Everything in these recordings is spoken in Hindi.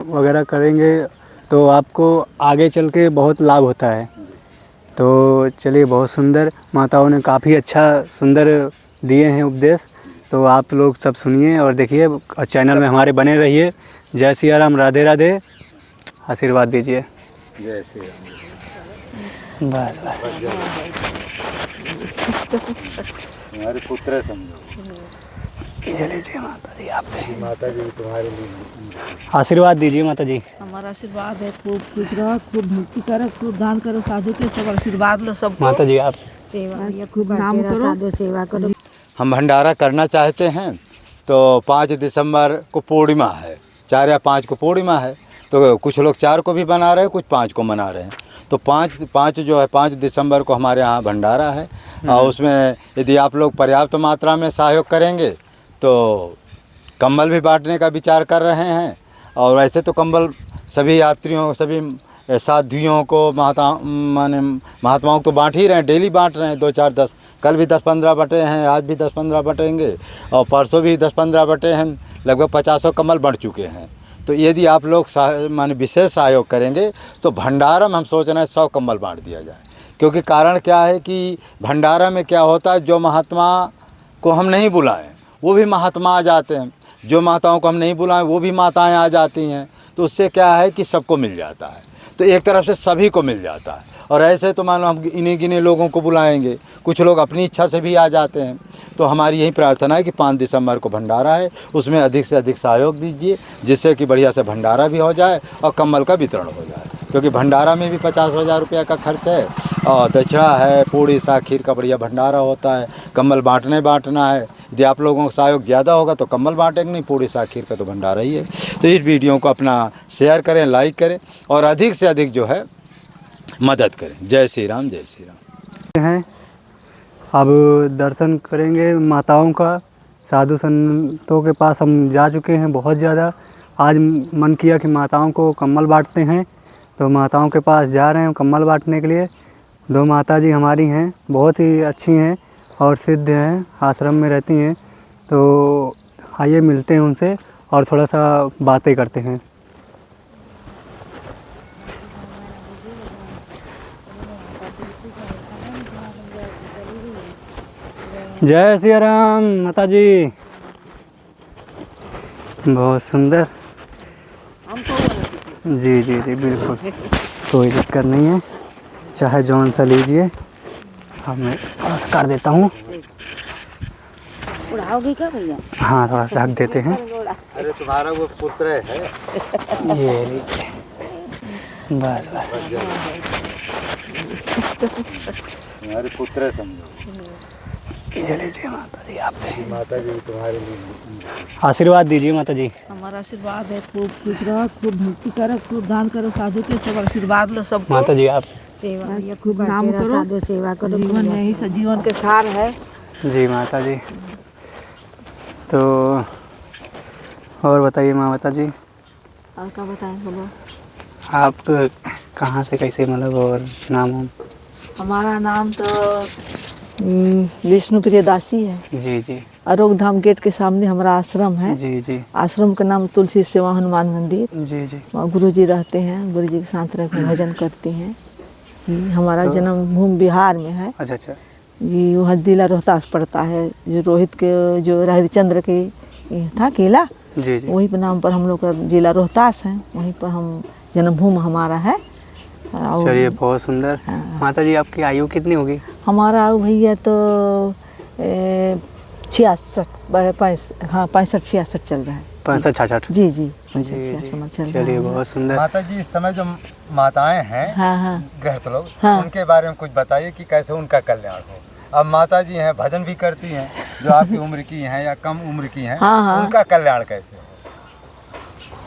वगैरह करेंगे तो आपको आगे चल के बहुत लाभ होता है। तो चलिए, बहुत सुंदर माताओं ने काफ़ी अच्छा सुंदर दिए हैं उपदेश। तो आप लोग सब सुनिए और देखिए और चैनल में हमारे बने रहिए। जय सिया राम, राधे राधे, आशीर्वाद दीजिए। जय श्री राम। बस बस तुम्हारे पुत्र समझो। ये लीजिए माता जी, आप पे माता जी तुम्हारे लिए आशीर्वाद दीजिए माता जी। हमारा आशीर्वाद है, खूब खुश रहो, खूब मुक्ति करो, खूब दान करो, साधु के सब आशीर्वाद लो सब माता जी आप सेवा खूब नाम करो, साधु सेवा करो। हम भंडारा करना चाहते हैं तो 5 दिसंबर को पूर्णिमा है, 4 या 5 को पूर्णिमा है। तो कुछ लोग 4 को भी मना रहे हैं, कुछ 5 को मना रहे हैं। तो 5 जो है 5 दिसंबर को हमारे यहाँ भंडारा है। और उसमें यदि आप लोग पर्याप्त मात्रा में सहयोग करेंगे तो कंबल भी बांटने का विचार कर रहे हैं। और वैसे तो कंबल सभी यात्रियों, सभी साधुओं को, महात्माओं को तो बांट ही रहे हैं, डेली बांट रहे हैं। 2 4 10 कल भी 10-15 बटे हैं, आज भी 10-15 बटेंगे और परसों भी 10-15 बटे हैं। लगभग 50 कंबल बढ़ चुके हैं। तो यदि आप लोग विशेष सहयोग करेंगे तो भंडारा में हम सोच रहे हैं 100 कंबल बांट दिया जाए। क्योंकि कारण क्या है कि भंडारा में क्या होता है, जो महात्मा को हम नहीं बुलाएं वो भी महात्मा आ जाते हैं, जो माताओं को हम नहीं बुलाएं वो भी माताएं आ जाती हैं। तो उससे क्या है कि सबको मिल जाता है, तो एक तरफ से सभी को मिल जाता है। और ऐसे तो मान लो हम इन्हीं गिने लोगों को बुलाएंगे, कुछ लोग अपनी इच्छा से भी आ जाते हैं। तो हमारी यही प्रार्थना है कि 5 दिसंबर को भंडारा है, उसमें अधिक से अधिक सहयोग दीजिए, जिससे कि बढ़िया से भंडारा भी हो जाए और कंबल का वितरण हो जाए। क्योंकि भंडारा में भी 50,000 रुपया का खर्च है और दक्षिणा है, पूड़ी साग खीर का बढ़िया भंडारा होता है, कंबल बांटना है। यदि आप लोगों का सहयोग ज़्यादा होगा तो कंबल बांटेंगे, नहीं पूड़ी साग खीर का तो भंडारा ही है। तो इस वीडियो को अपना शेयर करें, लाइक करें और अधिक से अधिक जो है मदद करें। जय श्री राम, जय श्री राम। हैं अब दर्शन करेंगे माताओं का। साधु संतों के पास हम जा चुके हैं बहुत ज़्यादा। आज मन किया कि माताओं को कंबल बांटते हैं, तो माताओं के पास जा रहे हैं कंबल बांटने के लिए। 2 माता जी हमारी हैं, बहुत ही अच्छी हैं और सिद्ध हैं, आश्रम में रहती हैं। तो आइए मिलते हैं उनसे और थोड़ा सा बातें करते हैं। जय सिया राम माता जी। बहुत सुंदर। जी जी जी बिल्कुल, कोई दिक्कत नहीं है, चाहे जौन सा लीजिए। अब मैं थोड़ा सा कर देता हूँ। उड़ाओगे क्या भैया? हाँ, थोड़ा सा ढक देते हैं। अरे तुम्हारा वो पुत्र है, ये लीजिए, बस बस तुम्हारे पुत्र समझो। ये लीजिए माता जी, आप पे माता जी तुम्हारे लिए आशीर्वाद दीजिए माता जी। हमारा आशीर्वाद है, खूब खुश रहो, खूब मुक्ति करो, खूब दान करो, साधु के सब आशीर्वाद लो सब माता जी आप सेवा खूब नाम करो, साधु सेवा करो। जीवन में ही जीवन के सार है। जी माता जी। तो और बताइए माता जी, और क्या बताएं, बोलो। आप कहाँ से कैसे मतलब और नाम? हमारा नाम तो विष्णु प्रियदासी है। जी जी अरोग धाम गेट के सामने हमारा आश्रम है। जी जी आश्रम का नाम तुलसी सेवा हनुमान मंदिर। जी जी। वहाँ गुरु जी रहते हैं, गुरु जी के साथ रह कर भजन करती हैं जी। हमारा जन्म भूमि बिहार में है। अच्छा अच्छा जी। वहाँ जिला रोहतास पड़ता है, जो रोहित के जो हरिश्चंद्र के था किला, जी जी। वहीं पर नाम पर हम लोग का जिला रोहतास है, वहीं पर हम जन्मभूमि हमारा है। चलिए बहुत सुंदर। माता जी आपकी आयु कितनी होगी? हमारा आयु भैया तो 66 65-66 चल रहा है। 65-66 जी जी 65-66 चल रहा है। चलिए बहुत सुंदर। माता जी इस समय जो माताएं हैं, हाँ हाँ गृहस्थ लोग, हाँ। उनके बारे में कुछ बताइए कि कैसे उनका कल्याण हो। अब माता जी हैं, भजन भी करती हैं, जो आपकी उम्र की हैं या कम उम्र की हैं, हाँ, हाँ। उनका कल्याण कैसे हो?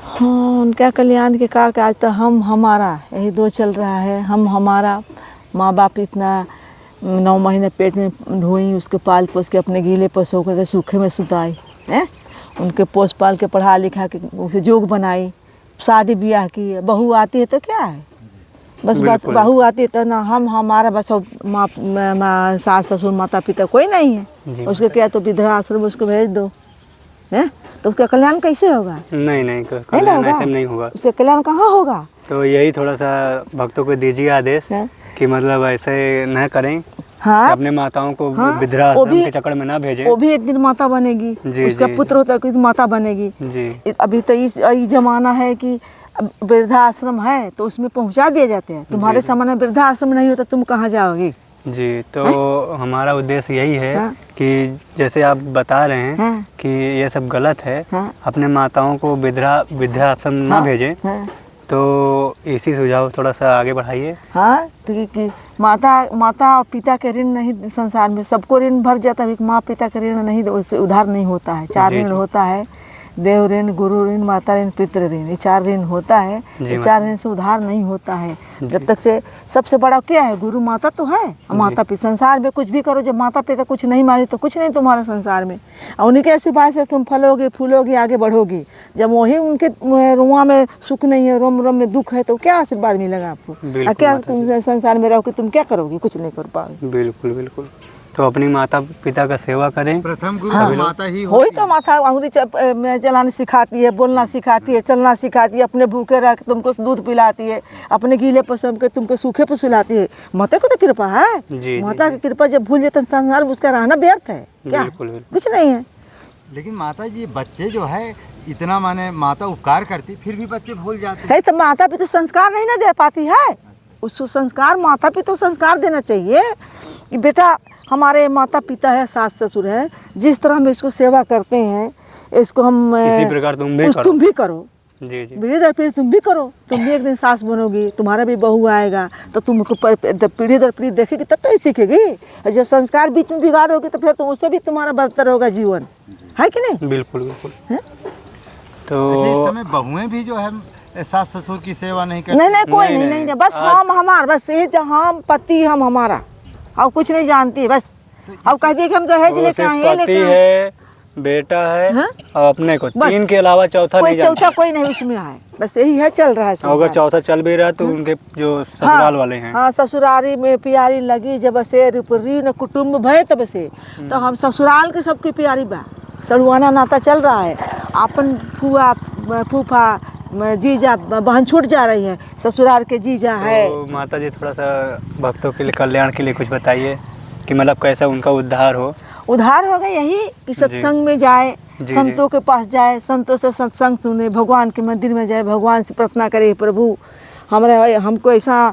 हाँ, उनका कल्याण के का आज तो हम हमारा यही 2 चल रहा है। हम हमारा माँ बाप इतना 9 महीने पेट में ढोई, उसके पाल पोस के अपने गीले पशु के सूखे में सुताई हैं, उनके पोस पाल के पढ़ा लिखा के उसे जोग बनाई, शादी ब्याह की। बहू आती है तो क्या है, बस बात बहू आती है तो ना हम हमारा बस माँ सास ससुर माता पिता कोई नहीं है, उसके क्या तो वृद्धाश्रम उसको भेज दो हैं, तो उसका कल्याण कैसे होगा? नहीं नहीं कल्याण होगा। ऐसे नहीं होगा। उसका कल्याण कहाँ होगा? तो यही थोड़ा सा भक्तों को दीजिए आदेश हैं? कि मतलब ऐसे न करें कि हाँ, अपने माताओं को हाँ, वृद्धाश्रम भी- के चक्कर में ना भेजें। वो भी एक दिन माता बनेगी, जी, उसका जी। पुत्र होता है तो माता बनेगी। जी अभी तो इस जमाना है कि अब वृद्धाश्रम है तो उसमें पहुंचा दिए जाते हैं। तुम्हारे समय में वृद्धाश्रम नहीं होता, तुम कहाँ जाओगी? जी, तो हमारा उद्देश्य यही है हाँ। कि जैसे आप बता रहे हैं हाँ। कि ये सब गलत है, हाँ। अपने माताओं को वृद्धाश्रम ना हाँ, भेजें, हाँ, तो इसी सुझाव थोड़ा सा आगे बढ़ाइए। हाँ, तो कि माता और पिता के ऋण नहीं, संसार में सबको ऋण भर जाता है, माँ पिता के ऋण नहीं, उससे उधार नहीं होता है। 4 जी, ऋण जी। होता है, देव ऋण, गुरु ऋण, माता ऋण, पितृ ऋण, ये 4 ऋण होता है। जी, ये 4 ऋण से उधार नहीं होता है। जब तक से सबसे बड़ा क्या है? गुरु माता तो है, और माता पिता। संसार में कुछ भी करो, जब माता पिता कुछ नहीं माने तो कुछ नहीं तुम्हारे संसार में। और उन्हीं के आशीर्वाद से तुम फलोगे, फूलोगे, आगे बढ़ोगे। जब वही उनके रुआ में सुख नहीं है, रोम रोम में दुख है, तो क्या आशीर्वाद मिलेगा आपको? बिल्कुल और क्या माता तुम संसार में रहोगे, तुम क्या करोगे? कुछ नहीं कर पाओगे। बिल्कुल बिल्कुल। तो अपनी माता पिता का सेवा करें। प्रथम गुरु हाँ। तो माता ही वही तो माता अंगुली चलाने सिखाती है, बोलना सिखाती है, चलना सिखाती है, अपने भूखे रख तुमको दूध पिलाती है, अपने गीले पसम के तुमको सूखे पर सुलाती है। माता को तो कृपा है। जी, माता जी। की कृपा जब भूल जाते संसार में उसका रहना व्यर्थ है क्या? बिल्कुल, बिल्कुल। कुछ नहीं है। लेकिन माता जी बच्चे जो है इतना माने माता उपकार करती फिर भी बच्चे भूल जाते है तो माता पिता संस्कार नहीं ना दे पाती है। उसको संस्कार, माता पिता संस्कार देना चाहिए कि बेटा हमारे माता पिता है, सास ससुर है, जिस तरह हम इसको सेवा करते हैं, इसको हम इसी प्रकार तुम भी करो। जी जी पीढ़ी दर पीढ़ी तुम भी करो। तुम भी एक दिन सास बनोगी, तुम्हारा भी बहू आएगा, तो तुमको पीढ़ी दर पीढ़ी देखेगी तब तो ही सीखेगी। और जब संस्कार बीच में बिगाड़ोगी तो फिर तुम उससे भी तुम्हारा बदतर होगा जीवन, है कि नहीं? बिल्कुल बिल्कुल। हैं? अच्छा, इस तो समय बहुएं भी जो है सास ससुर की सेवा नहीं करती। नहीं कोई नहीं, नहीं, नहीं। नहीं, बस हम हमारा, बस ये हम पति, हम हमारा, और कुछ नहीं जानती है बस। अब कहती है कि हम दहेज वो लेके सिर्फ आए हैं, पति लेके आए। है, बेटा है हाँ? और अपने को बस। 3 के अलावा चौथा कोई नहीं जानते। चौथा कोई नहीं उसमें है, बस यही है, चल रहा है और अगर संसार। चौथा चल भी रहा है तो उनके जो ससुराल वाले हैं। हाँ, ससुरारी में प्यारी लगी जब से रूपरी न कुटुम्ब भय तब से। तो हम ससुराल के सबकी प्यारी बा, सड़ुआना नाता चल रहा है। अपन फुआ फूफा जीजा बहन छूट जा रही है, ससुराल के जीजा है। तो माता जी थोड़ा सा भक्तों के लिए, कल्याण के लिए कुछ बताइए कि मतलब कैसा उनका उद्धार हो। उधार होगा यही कि सत्संग में जाए, जी, संतों के पास जाए, संतों से सत्संग सुने, भगवान के मंदिर में जाए, भगवान से प्रार्थना करे, प्रभु हमको ऐसा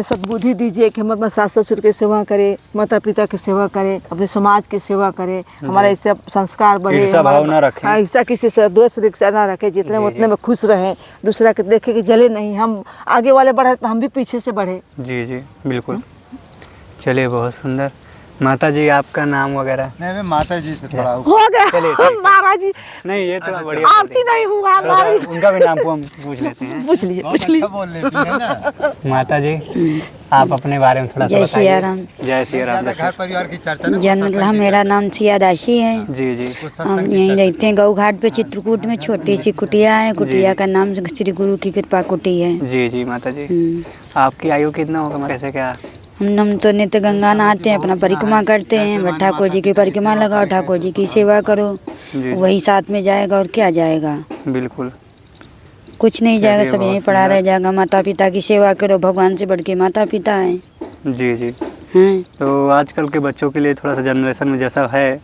सद्बुद्धि दीजिए कि हम अपना सास ससुर की सेवा करें, माता पिता की सेवा करें, अपने समाज की सेवा करें, हमारे ऐसे संस्कार बढ़े, ईर्ष्या भाव ना रखें। हाँ, ईर्ष्या किसी से द्वेष रिक्शा ना रखें, जितने में उतने में खुश रहें, दूसरा के देखे कि जले नहीं, हम आगे वाले बढ़े तो हम भी पीछे से बढ़े। जी जी बिल्कुल। चलिए, बहुत सुंदर। माता जी आपका नाम वगैरह? नहीं मैं माता जी से थोड़ा हो गया चलिए, ठीक। महाराज जी, नहीं, ये तो बढ़िया। आरती नहीं हुआ थोड़ा महाराज सा उनका भी नाम को हम पूछ लेते हैं। पूछ लीजिए, बहुत पूछ लीजिए। अच्छा बोल लेती है ना। माता जी आप अपने बारे में थोड़ा सा जय बताइए। सिया राम। जय सिया राम। ज्यादा घर परिवार की चर्चा ना जन्म मेरा नाम सिया दासी है। जी जी हम यहीं रहते हैं गऊ घाट पे चित्रकूट में, छोटी सी कुटिया है। कुटिया का नाम श्री गुरु की कृपा कुटी है। जी जी माता जी, आपकी आयु कितना होगा, कैसे क्या? हम तो नित्य गंगा नहाते हैं, अपना परिक्रमा करते हैं। बस ठाकुर जी की परिक्रमा लगाओ, ठाकुर जी की सेवा करो, जी। वही साथ में जाएगा और क्या जाएगा, बिल्कुल। कुछ नहीं जाएगा, चलिए, सब यहीं बहुत पड़ा सुंदर। रह जाएगा। माता पिता की सेवा करो, भगवान से बढ़ के माता पिता है। जी जी। हैं तो आजकल के बच्चों के लिए थोड़ा सा जनरेशन में जैसा है,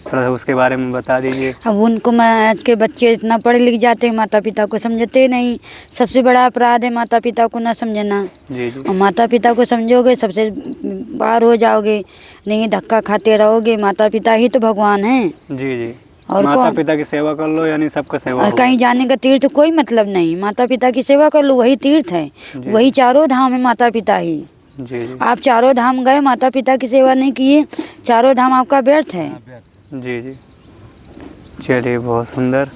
थोड़ा सा उसके बारे में बता दीजिए। अब उनको आज के बच्चे इतना पढ़े लिख जाते हैं, माता पिता को समझते नहीं। सबसे बड़ा अपराध है माता पिता को ना समझना। जी जी और माता पिता को समझोगे सबसे बाहर हो जाओगे, नहीं धक्का खाते रहोगे। माता पिता ही तो भगवान हैं। जी जी। और माता कौन? पिता की सेवा कर लो, यानी सबका सेवा और होगा। कहीं जाने का तीर्थ कोई मतलब नहीं। माता पिता की सेवा कर लो, वही तीर्थ है, जी। वही चारों धाम है माता पिता ही। जी जी आप चारों धाम गए, माता पिता की सेवा नहीं किए, चारों धाम आपका व्यर्थ है। जी जी। चलिए, बहुत सुंदर।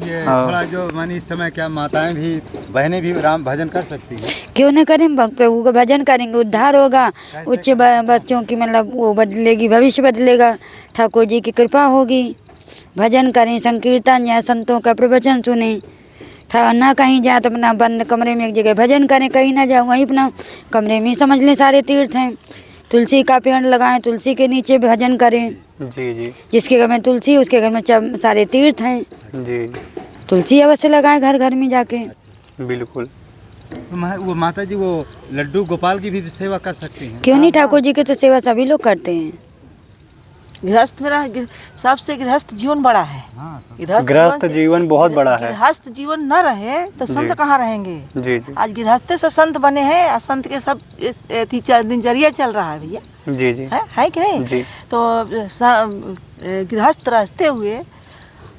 ये थोड़ा जो मानी इस समय क्या माताएं भी बहनें भी राम भजन कर सकती हैं? क्यों न करें, प्रभु का भजन करेंगे, उद्धार होगा। उच्च बच्चों की मतलब वो बदलेगी, भविष्य बदलेगा, ठाकुर जी की कृपा होगी। भजन करें, संकीर्तन या संतों का प्रवचन सुने। ना कहीं जाए तो अपना बंद कमरे में एक जगह भजन करें, कहीं ना जाओ, वहीं अपना कमरे में समझ लें सारे तीर्थ हैं। तुलसी का पेड़ लगाएं, तुलसी के नीचे भजन करें। जी जी जिसके घर में तुलसी उसके घर में सारे तीर्थ हैं। जी तुलसी अवश्य लगाएं घर घर में जाके। बिल्कुल। तो वो माता जी वो लड्डू गोपाल की भी सेवा कर सकती हैं। क्यों नहीं, ठाकुर जी की तो सेवा सभी लोग करते हैं। गृहस्थ मेरा सबसे गृहस्थ जीवन बड़ा है। गृहस्थ जीवन बहुत बड़ा है। गृहस्थ जीवन न रहे तो संत कहाँ रहेंगे। जी जी आज गृहस्थ से संत बने हैं और संत के सब दिनचर्या चल रहा है भैया। जी जी है कि नहीं। जी। तो गृहस्थ रहते हुए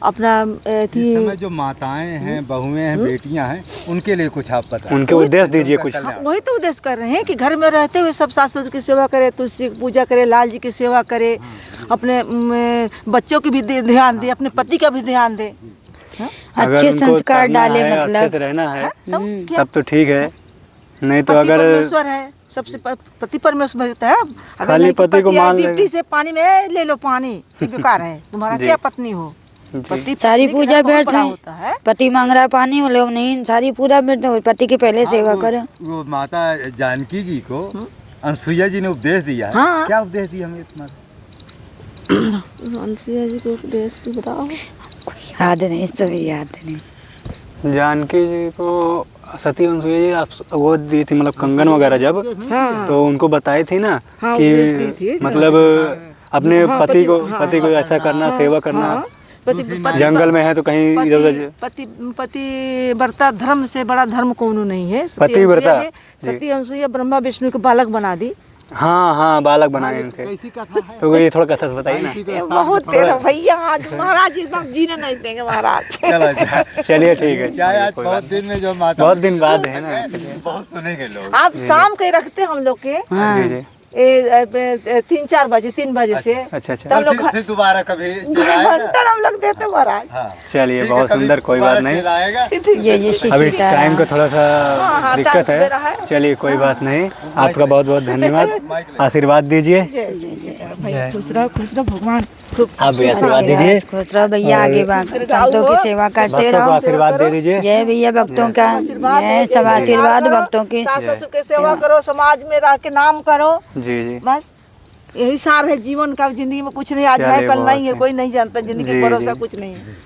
अपना इस समय जो माताएं हैं, बहुएं हैं, बेटियां हैं, उनके लिए कुछ आप बताएं। उनके उद्देश्य दीजिए कुछ। वही तो उद्देश्य कर रहे हैं कि घर में रहते हुए सब सास ससुर की सेवा करे, तुलसी की पूजा करे, लाल जी की सेवा करे, अपने बच्चों की भी ध्यान दे, अपने पति का भी ध्यान दे। अच्छे संस्कार डाले, मतलब अच्छे से रहना है क्या? तब तो ठीक है। नहीं तो पति अगर परमेश्वर है, सबसे पति परमेश्वर होता है। अगर खाली नहीं कि पति को है, मान ले। डिप्टी से पानी में ले लो पानी, ये बेकार है। तुम्हारा जी। क्या पत्नी हो। पति सारी पत्नी पूजा का बहुत व्यर्थ बड़ा है। होता है। पति मांग रहा पानी, वो लोग नहीं, सारी पूरा व्यर्थ है। पति की पहले सेवा करो। वो माता जानकी जी को अनसुईया जी ने उपदेश दिया है। हाँ। क्या उपदेश दिया हमें इतना? अनसुईया जी को उपदेश तो बताओ। याद नहीं, सभी याद नहीं। जानकी जी को सती अनसुईया जी आप वो दी थी, मतलब कंगन वगैरह जब तो उनको बताई थी ना उपदेश दी थी। कि मतलब अपने पति को ऐसा करना, सेवा करना। जंगल में है तो कहीं इधर उधर। पति व्रता धर्म से बड़ा धर्म कोनो नहीं है। पति व्रता। सती अनसुईया ब्रह्मा विष्णु को बालक बना दी। हाँ हाँ बालक बनाए उनके। कैसी कथा है? तो ये थोड़ा कथा से बताइए ना। बहुत तेरा भैया, आज महाराज एकदम जीने नहीं देंगे महाराज। चलिए ठीक है। क्या आज बहुत दिन में जो माता बहुत दिन बाद है ना। बहुत सुनेंगे लोग। आप शाम के रखते हम लोग के जी जी 3-4 बजे 3 बजे से। अच्छा अच्छा। तो हम लोग फिर दोबारा कभी चलाएगा। घंटा हम लोग देते महाराज। हाँ। चलिए ठीक है, बहुत कभी सुंदर, कोई बात नहीं। चलाएगा। ये अभी टाइम को थोड़ा सा हाँ, दिक्कत टाइम मेरा है। है। चलिए कोई बात नहीं। आपका बहुत बहुत धन्यवाद। आशीर्वाद दीजिए। भैया खुश रहो भगवान खूब। आप भी आशीर्वाद दीजिए। खुश रहो भैया, आगे संतों की सेवा करते भक्तों को रहो। आशीर्वाद दे दीजिए। जय भैया भक्तों का, जय सब आशीर्वाद भक्तों की। सास ससुर की सेवा करो, समाज में रह के नाम करो। जी जी बस यही सार है जीवन का। जिंदगी में कुछ नहीं, आज है चलिए, कल बहुत नहीं है, सही। कोई नहीं जानता। जिंदगी जी, का भरोसा जी। कुछ नहीं है।